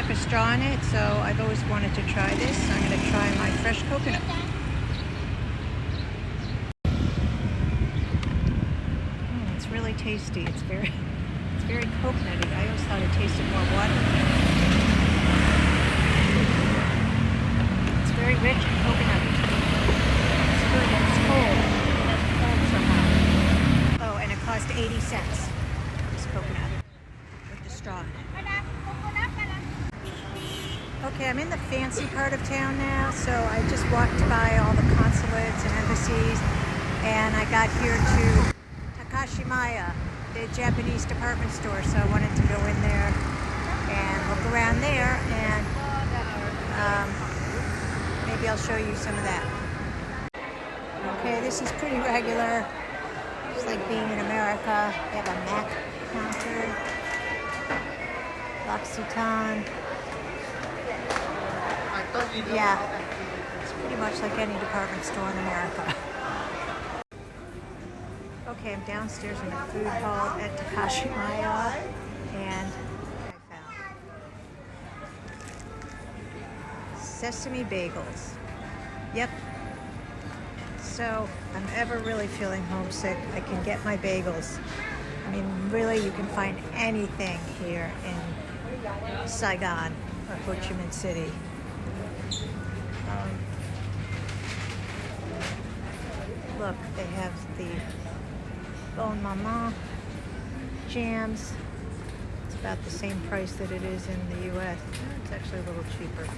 stuck a straw in it, so I've always wanted to try this. I'm going to try my fresh coconut. It's really tasty. It's very coconutty. I always thought it tasted more water. It's very rich and coconutty. It's good and it's cold. It's cold somehow. Oh, and it cost 80 cents. This coconut with the straw in it. Okay, I'm in the fancy part of town now, so I just walked by all the consulates and embassies, and I got here to Takashimaya, the Japanese department store, so I wanted to go in there and look around there, and maybe I'll show you some of that. Okay, this is pretty regular. It's like being in America. They have a MAC counter, L'Occitane. Yeah, it's pretty much like any department store in America. Okay, I'm downstairs in the food hall at Takashimaya, and I found sesame bagels. Yep. So, if I'm ever really feeling homesick, I can get my bagels. I mean, really, you can find anything here in Saigon or Ho Chi Minh City. Look, they have the Bon Maman jams. It's about the same price that it is in the US. It's actually a little cheaper.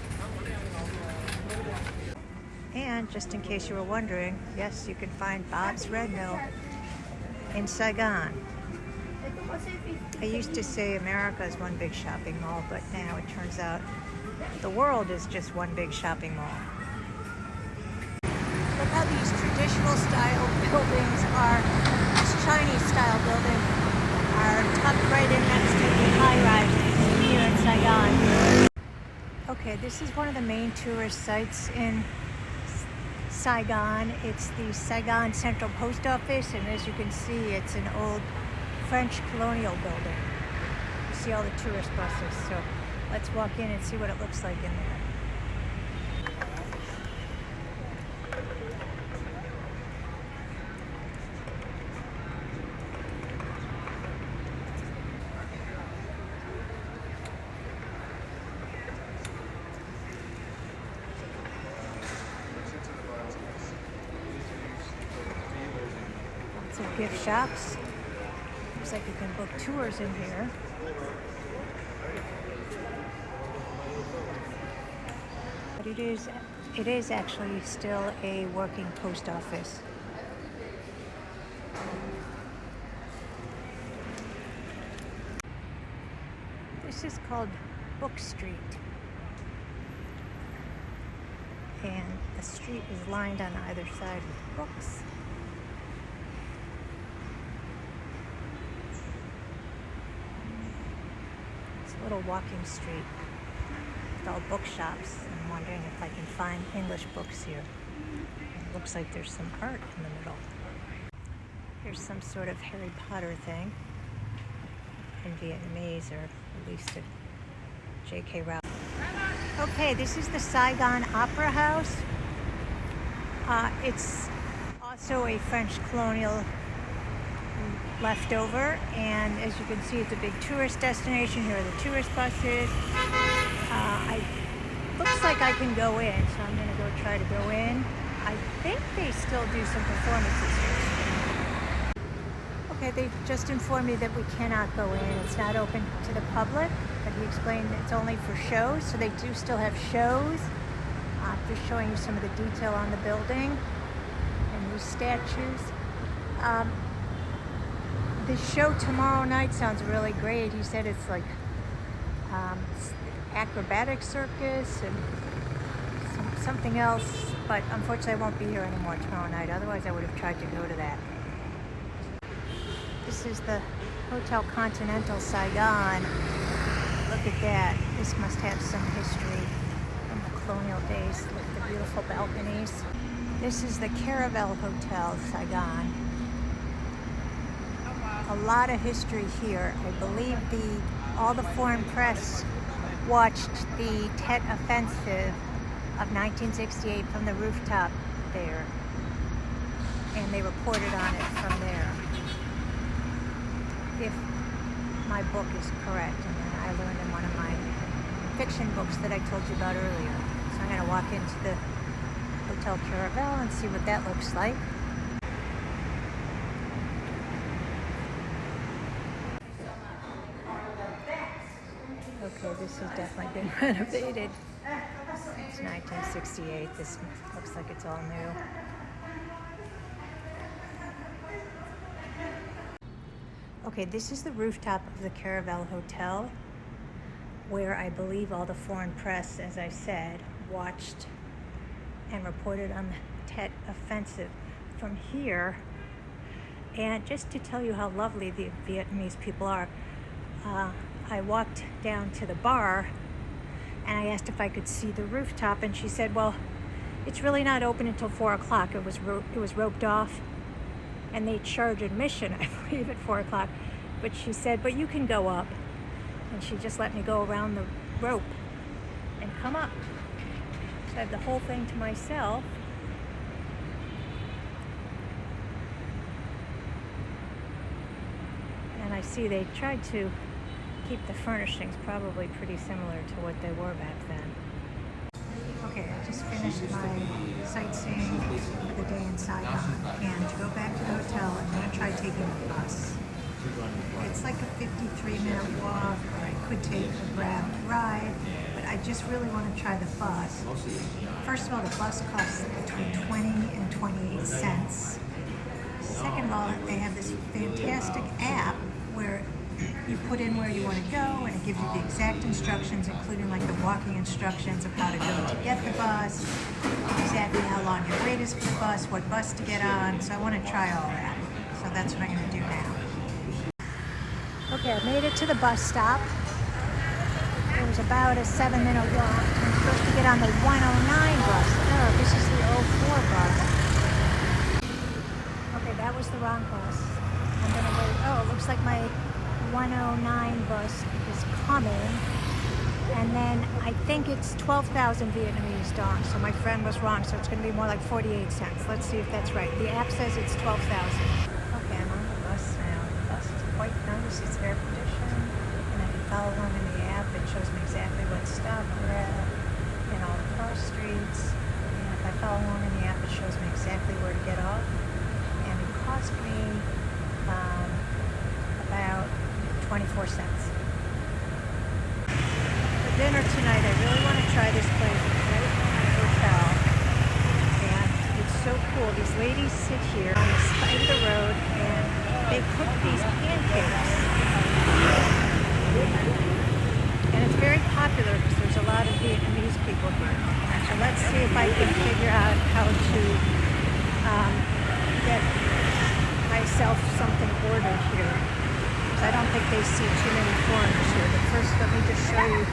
And just in case you were wondering, yes, you can find Bob's Red Mill in Saigon. I used to say America is one big shopping mall, but now it turns out the world is just one big shopping mall. Look how these traditional style buildings are, this Chinese style building are tucked right in next to the high-rises here in Saigon. Okay, this is one of the main tourist sites in Saigon. It's the Saigon Central Post Office, and as you can see, it's an old French colonial building. You see all the tourist buses, so let's walk in and see what it looks like in there. Lots of gift shops. Looks like you can book tours in here. But it is actually still a working post office. This is called Book Street. And the street is lined on either side with books. It's a little walking street with all bookshops. I'm wondering if I can find English books here. It looks like there's some art in the middle. Here's some sort of Harry Potter thing in Vietnamese, or at least a J.K. Rowling. Okay, this is the Saigon Opera House. It's also a French colonial leftover, and as you can see, it's a big tourist destination. Here are the tourist buses. Looks like I can go in, so I'm going to go try to go in. I think they still do some performances here. Okay, they just informed me that we cannot go in. It's not open to the public, but he explained that it's only for shows, so they do still have shows. Just showing you some of the detail on the building and these statues. The show tomorrow night sounds really great. He said it's like acrobatic circus and something else, but unfortunately I won't be here anymore tomorrow night. Otherwise I would have tried to go to that. This is the Hotel Continental Saigon. Look at that. This must have some history from the colonial days with the beautiful balconies. This is the Caravel Hotel Saigon. A lot of history here. I believe all the foreign press watched the Tet Offensive of 1968 from the rooftop there, and they reported on it from there, if my book is correct, and then I learned in one of my fiction books that I told you about earlier. So I'm going to walk into the Hotel Caravel and see what that looks like. Okay, this has definitely been renovated. It's 1968. This looks like it's all new. Okay, this is the rooftop of the Caravel Hotel, where I believe all the foreign press, as I said, watched and reported on the Tet Offensive from here. And just to tell you how lovely the Vietnamese people are, I walked down to the bar and I asked if I could see the rooftop, and she said, well, it's really not open until 4 o'clock. It was roped off, and they charge admission, I believe, at 4 o'clock. But she said, but you can go up. And she just let me go around the rope and come up. So I have the whole thing to myself. And I see they tried to keep the furnishings probably pretty similar to what they were back then. Okay, I just finished my sightseeing for the day in Saigon, and to go back to the hotel, I'm going to try taking a bus. It's like a 53-minute walk, or I could take a Grab ride, but I just really want to try the bus. First of all, the bus costs between 20 and 28 cents. Second of all, they have this fantastic app where you put in where you want to go, and it gives you the exact instructions, including like the walking instructions of how to go to get the bus, exactly how long your wait is for the bus, what bus to get on. So I want to try all that. So that's what I'm going to do now. Okay, I made it to the bus stop. It was about a 7-minute walk. I'm supposed to get on the 109 bus. Oh, this is the 04 bus. Okay, that was the wrong bus. I'm going to wait. Oh, it looks like my 109 bus is coming, and then I think it's 12,000 Vietnamese dong, so my friend was wrong, so it's going to be more like 48 cents. Let's see if that's right. The app says it's 12,000. Okay, I'm on the bus now. The bus is quite nice. It's air conditioned, and I can follow along in the app. It shows me exactly what stop we're at and all the cross streets, and if I follow along in the app, it shows me exactly where to get off, and it cost me about 24 cents. For dinner tonight, I really want to try this place. It's right in my hotel, and it's so cool. These ladies sit here on the side of the road, and they cook these pancakes. And it's very popular because there's a lot of Vietnamese people here. So let's see if I can figure out how to get myself something ordered here. I don't think they see too many foreigners here. But first, let me just show you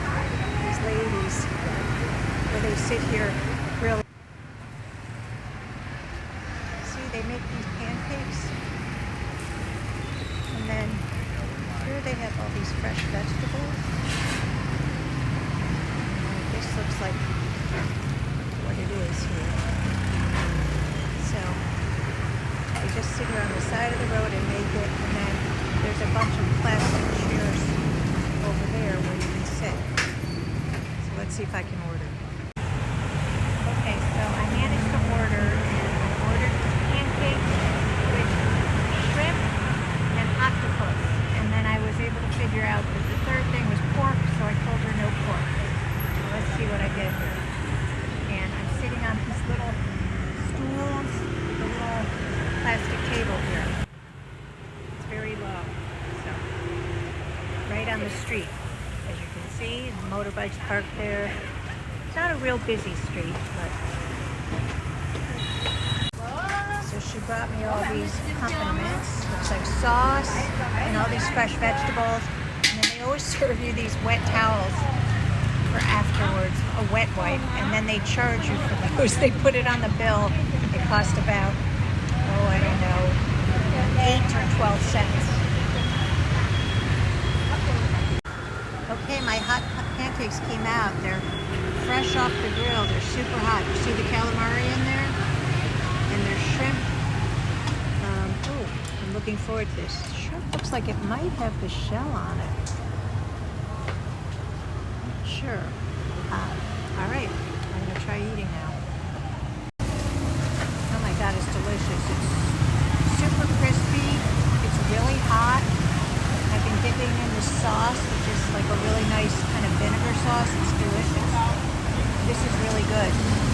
these ladies where they sit here really. See, they make these pancakes. And then here they have all these fresh vegetables. And this looks like what it is here. So they just sit here on the side of the road and make it, and then there's a bunch of plastic chairs over there where you can sit. So let's see if I can order. Okay, so I managed to order, and I ordered pancakes with shrimp and octopus. And then I was able to figure out that the third thing was pork, so I told her no pork. So let's see what I get here. And I'm sitting on these little stools, the little plastic table here. It's very low, so right on the street, as you can see. The motorbikes parked there. It's not a real busy street, but so she brought me all these accompaniments. Looks like sauce and all these fresh vegetables, and then they always serve you these wet towels for afterwards, a wet wipe, and then they charge you for those. They put it on the bill. It cost about, I don't know, 8 or 12 cents. Okay, my hot pancake pancakes came out. They're fresh off the grill. They're super hot. You see the calamari in there? And there's shrimp. Oh, I'm looking forward to this. Shrimp looks like it might have the shell on it. Not sure. All right, I'm gonna try eating now. Oh my God, it's delicious. It's super crispy. It's really hot. I've been dipping in the sauce, which is like a really nice kind of vinegar sauce. It's delicious. This is really good.